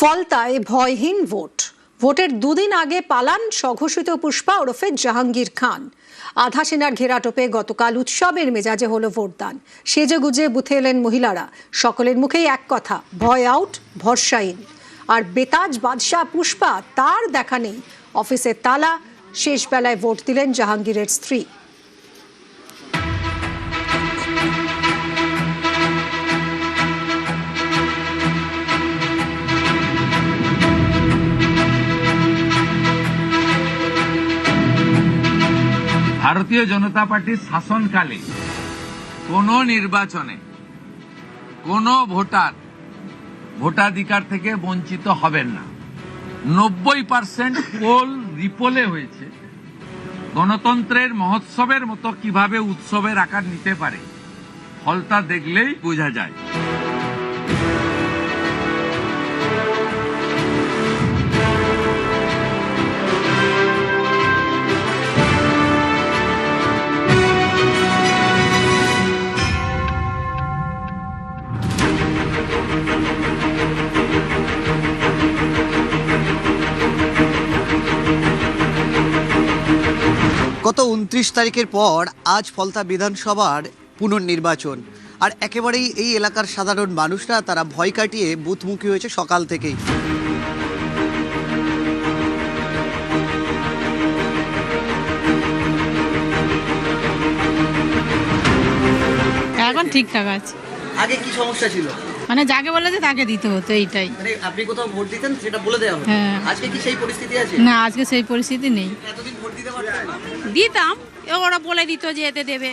ফলতায় ভয়হীন vote. ভোটের দুদিন আগে পালান স্বঘোষিত পুষ্পা ওরফে জাহাঙ্গীর খান। আধা সেনার ঘেরাটোপে গতকাল উৎসবের মেজাজে হলো ভোটদান। সেজেগুজে বুথে এলেন মহিলারা। সকলের মুখেই এক কথা, ভয় আউট, ভরসা ইন। আর বেতাজ বাদশাহ পুষ্পা, তার দেখা নেই। অফিসের তালা, শেষ বেলায় ভোট দিলেন জাহাঙ্গীরের স্ত্রী। ভারতীয় জনতা পার্টির শাসনকালে কোন নির্বাচনে কোন ভোটার ভোটাধিকার থেকে বঞ্চিত হবেন না। 90% পোল রিপোলে হয়েছে। গণতন্ত্রের মহোৎসবের মতো কিভাবে উৎসবের আকার নিতে পারে ফলটা দেখলেই বোঝা যায়। গত 29 তারিখের পর আজ ফলতা বিধানসভার পুনর্নির্বাচন। আর একেবারেই এই এলাকার সাধারণ মানুষরা তারা ভয় কাটিয়ে বুথমুখী হয়েছে সকাল থেকেই। এখন ঠিকঠাক আছে। আগে কি সমস্যা ছিল? মানে যাকে বলে যে তাকে দিতে হতো, এইটাই। মানে আপনি কোথাও ভোট দিতেন সেটা বলে দেওয়া হতো। হ্যাঁ। আজকে কি সেই পরিস্থিতি আছে? না, আজকে সেই পরিস্থিতি নেই। এতদিন ভোট দিতে পারতেন না? দিতাম, ওরা বলে দিত যে এতে দেবে,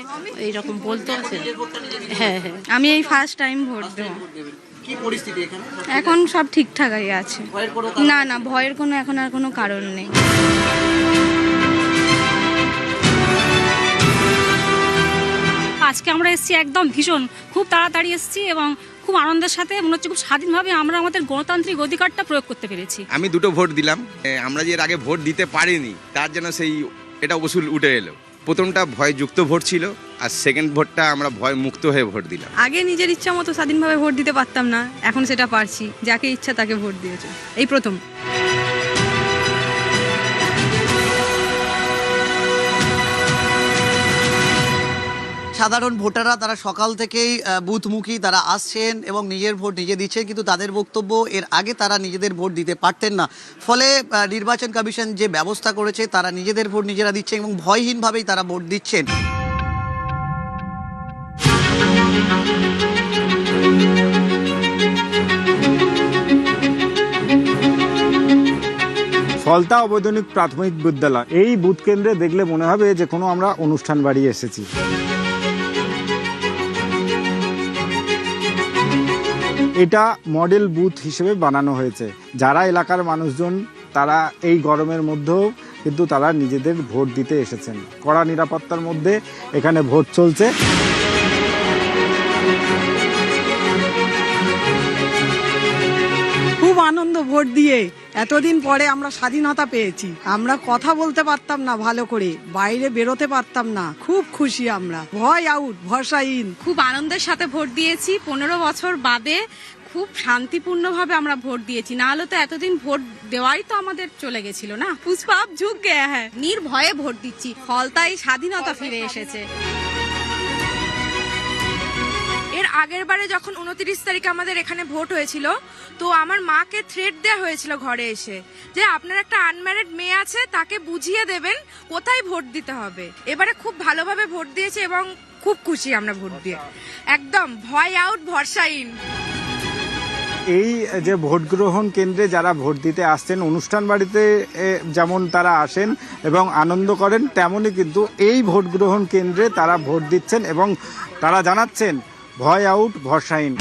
এইরকম বলতো। হ্যাঁ, আমি এই ফার্স্ট টাইম ভোট দেবো। কি পরিস্থিতি এখানে? এখন সব ঠিকঠাকই আছে। ভয়ের কোনো না, ভয়ের কোনো এখন আর কোনো কারণ নেই। আজকে আমরা এসেছি একদম ভীষণ, খুব তাড়াতাড়ি এসেছি এবং খুব আনন্দের সাথে, মনে হচ্ছে খুব স্বাধীনভাবে আমরা আমাদের গণতান্ত্রিক অধিকারটা প্রয়োগ করতে পেরেছি। আমি দুটো ভোট দিলাম। আমরা যে এর আগে ভোট দিতে পারিনি তার জন্য এটা উসুল উঠে এলো। প্রথমটা ভয়যুক্ত ভোট ছিল, আর সেকেন্ড ভোটটা আমরা ভয় মুক্ত হয়ে ভোট দিলাম। আগে নিজের ইচ্ছা মতো স্বাধীনভাবে ভোট দিতে পারতাম না, এখন সেটা পারছি। যাকে ইচ্ছা তাকে ভোট দিয়েছে, এই প্রথম। সাধারণ ভোটাররা তারা সকাল থেকেই বুথমুখী, তারা আসছেন এবং নিজের ভোট নিজে দিচ্ছেন, কিন্তু তাদের বক্তব্য এর আগে তারা নিজেদের ভোট দিতে পারতেন না। ফলে নির্বাচন কমিশন যে ব্যবস্থা করেছে, তারা নিজেদের ভোট নিজেরা দিচ্ছেন এবং ভয়হীনভাবেই তারা ভোট দিচ্ছেন। ফলতা অবৈতনিক প্রাথমিক বিদ্যালয়, এই বুথ কেন্দ্রে দেখলে মনে হবে যে কোনো আমরা অনুষ্ঠান বাড়ি এসেছি। এটা মডেল বুথ হিসেবে বানানো হয়েছে। যারা এলাকার মানুষজন তারা এই গরমের মধ্যেও কিন্তু তারা নিজেদের ভোট দিতে এসেছেন। কড়া নিরাপত্তার মধ্যে এখানে ভোট চলছে। খুব আনন্দ ভোট দিয়ে। এতদিন পরে আমরা স্বাধীনতা পেয়েছি। আমরা কথা বলতে পারতাম না ভালো করে, বাইরে বেরোতে পারতাম না। খুব খুশি আমরা। ভয় আউট, ভরসা ইন। খুব আনন্দের সাথে ভোট দিয়েছি। 15 বছর বাদে খুব শান্তিপূর্ণভাবে আমরা ভোট দিয়েছি। না হলে তো এতদিন ভোট দেওয়াই তো আমাদের চলে গেছিল না। পুষ্পা আপ ঝুঁক গয়া হ্যাঁ। নির্ভয়ে ভোট দিচ্ছি। ফলতায় স্বাধীনতা ফিরে এসেছে। এর আগের বারে যখন 29 তারিখে আমাদের এখানে ভোট হয়েছিল, তো আমার মাকে থ্রেট দেওয়া হয়েছিল ঘরে এসে, যে আপনার একটা আনম্যারিড মেয়ে আছে, তাকে বুঝিয়ে দেবেন কোথায় ভোট দিতে হবে। এবারে খুব ভালোভাবে ভোট দিয়েছে এবং খুব খুশি আমরা ভোট দিয়ে। একদম ভয় আউট, ভরসা ইন। এই যে ভোট গ্রহণ কেন্দ্রে যারা ভোট দিতে আসছেন, অনুষ্ঠান বাড়িতে যেমন তারা আসেন এবং আনন্দ করেন, তেমনই কিন্তু এই ভোট গ্রহণ কেন্দ্রে তারা ভোট দিচ্ছেন এবং তারা জানাচ্ছেন ভয় আউট, ভরসা ইন।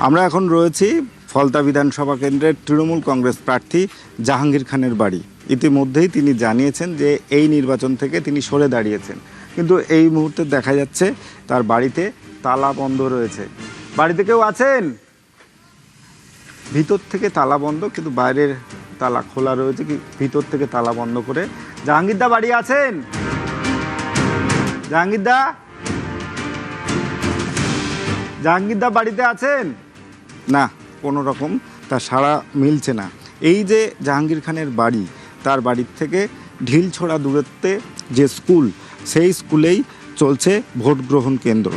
আমরা এখন রয়েছি ফলতা বিধানসভা কেন্দ্রের তৃণমূল কংগ্রেস প্রার্থী জাহাঙ্গীর খানের বাড়ি। ইতিমধ্যেই তিনি জানিয়েছেন যে এই নির্বাচন থেকে তিনি সরে দাঁড়িয়েছেন, কিন্তু এই মুহূর্তে দেখা যাচ্ছে তার বাড়িতে তালা বন্ধ রয়েছে। বাড়িতে কেউ আছেন? ভিতর থেকে তালা বন্ধ, কিন্তু বাইরের তালা খোলা রয়েছে। কি ভিতর থেকে তালা বন্ধ করে জাহাঙ্গীরদা বাড়ি আছেন? জাহাঙ্গীরদা, জাহাঙ্গীরদা বাড়িতে আছেন? না, কোনো রকম তার সাড়া মিলছে না। এই যে জাহাঙ্গীর খানের বাড়ি, তার বাড়ির থেকে ঢিল ছোড়া দূরত্বে যে স্কুল, সেই স্কুলেই চলছে ভোট গ্রহণ কেন্দ্র।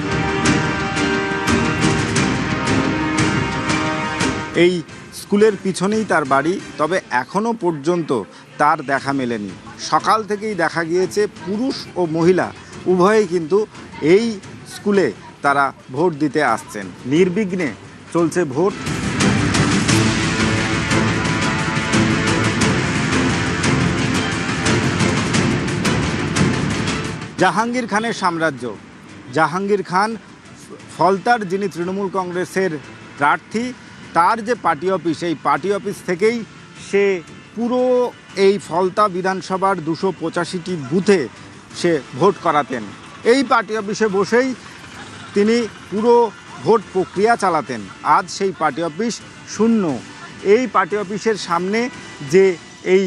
এই স্কুলের পিছনেই তার বাড়ি, তবে এখনও পর্যন্ত তার দেখা মেলেনি। সকাল থেকেই দেখা গিয়েছে পুরুষ ও মহিলা উভয়েই কিন্তু এই স্কুলে তারা ভোট দিতে আসছেন। নির্বিঘ্নে চলছে ভোট। জাহাঙ্গীর খানের সাম্রাজ্য। জাহাঙ্গীর খান ফলতার, যিনি তৃণমূল কংগ্রেসের প্রার্থী, তার যে পার্টি অফিস, এই পার্টি অফিস থেকেই সে পুরো এই ফলতা বিধানসভার 285টি বুথে সে ভোট করাতেন। এই পার্টি অফিসে বসেই তিনি পুরো ভোট প্রক্রিয়া চালাতেন। আজ সেই পার্টি অফিস শূন্য। এই পার্টি অফিসের সামনে যে এই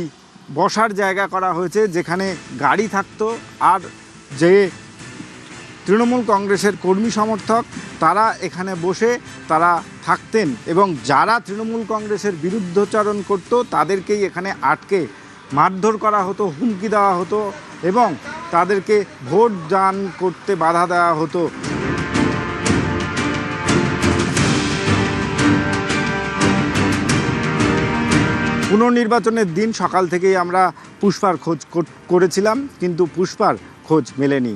বসার জায়গা করা হয়েছে, যেখানে গাড়ি থাকতো, আর যে তৃণমূল কংগ্রেসের কর্মী সমর্থক তারা এখানে বসে তারা থাকতেন, এবং যারা তৃণমূল কংগ্রেসের বিরুদ্ধচারণ করত তাদেরকেই এখানে আটকে মারধর করা হতো, হুমকি দেওয়া হতো এবং তাদেরকে ভোট দান করতে বাধা দেওয়া হতো। পুনর্নির্বাচনের দিন সকাল থেকেই আমরা পুষ্পার খোঁজ করেছিলাম, কিন্তু পুষ্পার খোঁজ মেলেনি।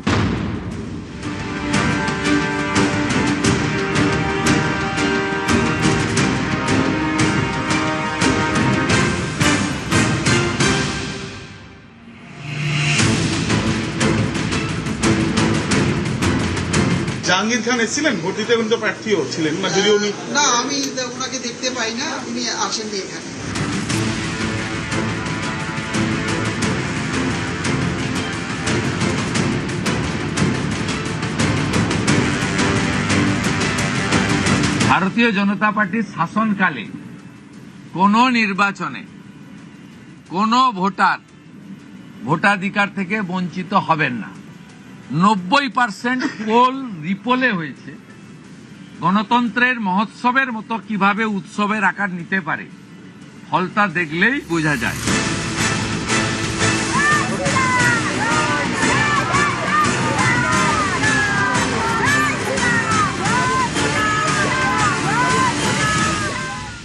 জাহাঙ্গীর খান এসেছিলেন ভোট দিতে, কিন্তু প্রার্থীও ছিলেন না, যদি উনি না, আমি ওনাকে দেখতে পাই না, উনি আসেননি এখানে। ভারতীয় জনতা পার্টির শাসনকালে কোনো নির্বাচনে কোনো ভোটার ভোটাধিকার থেকে বঞ্চিত হবেন না। 90% পোল রিপোলে হয়েছে। গণতন্ত্রের মহোৎসবের মতো কিভাবে উৎসবের আকার নিতে পারে ফলতা দেখলেই বোঝা যায়।